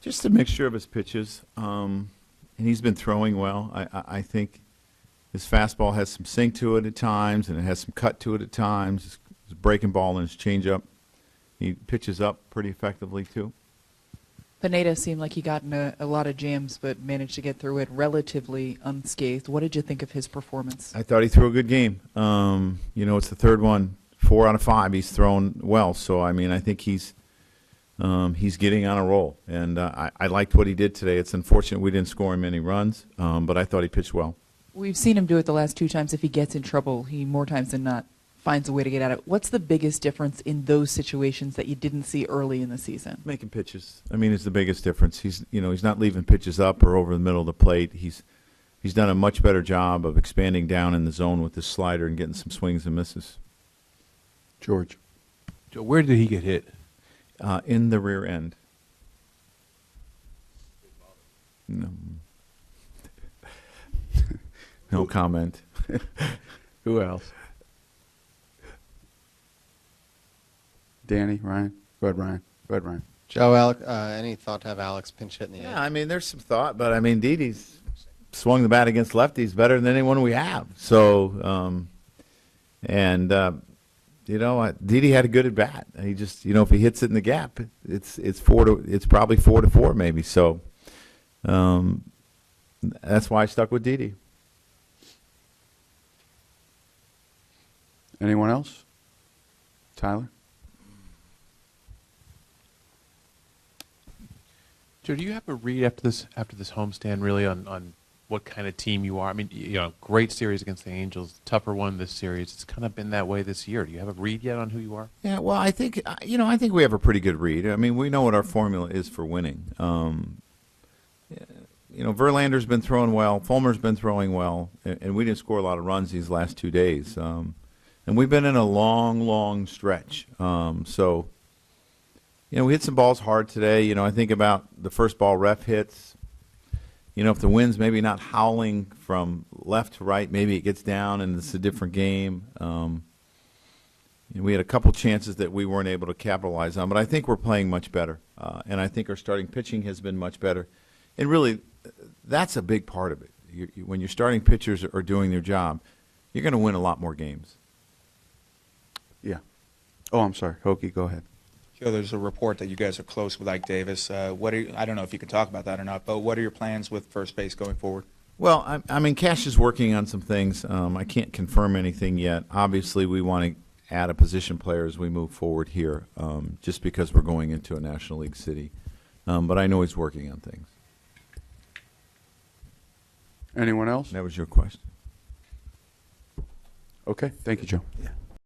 Just a mixture of his pitches, and he's been throwing well. I think his fastball has some sink to it at times, and it has some cut to it at times. His breaking ball and his changeup, he pitches up pretty effectively too. Pineda seemed like he got in a lot of jams, but managed to get through it relatively unscathed. What did you think of his performance? I thought he threw a good game. It's the third one, 4 out of 5. He's thrown well, so I think he's getting on a roll, and I liked what he did today. It's unfortunate we didn't score him any runs, but I thought he pitched well. We've seen him do it the last 2 times. If he gets in trouble, he more times than not finds a way to get out of it. What's the biggest difference in those situations that you didn't see early in the season? Making pitches. It's the biggest difference. He's not leaving pitches up or over the middle of the plate. He's done a much better job of expanding down in the zone with his slider and getting some swings and misses. George. Joe, where did he get hit? In the rear end. No. No comment. Who else? Danny, Ryan? Go ahead, Ryan. Joe, any thought to have Alex pinch hit in the eighth? There's some thought, but Didi's swung the bat against lefties better than anyone we have. So, Didi had a good at bat. He just, if he hits it in the gap, it's probably 4-4 maybe. So, that's why I stuck with Didi. Anyone else? Tyler? Joe, do you have a read after this homestand really on what kind of team you are? Great series against the Angels, tougher one this series. It's kind of been that way this year. Do you have a read yet on who you are? Yeah, well, I think we have a pretty good read. We know what our formula is for winning. Verlander's been throwing well, Fulmer's been throwing well, and we didn't score a lot of runs these last 2 days. And we've been in a long, long stretch. We hit some balls hard today. I think about the first ball ref hits. If the wind's maybe not howling from left to right, maybe it gets down and it's a different game. We had a couple chances that we weren't able to capitalize on, but I think we're playing much better. And I think our starting pitching has been much better. And really, that's a big part of it. When your starting pitchers are doing their job, you're going to win a lot more games. Yeah. Oh, I'm sorry. Hokie, go ahead. Joe, there's a report that you guys are close with Ike Davis. I don't know if you can talk about that or not, but what are your plans with first base going forward? Well, Cash is working on some things. I can't confirm anything yet. Obviously, we want to add a position player as we move forward here, just because we're going into a National League city. But I know he's working on things. Anyone else? That was your question. Okay. Thank you, Joe. Yeah.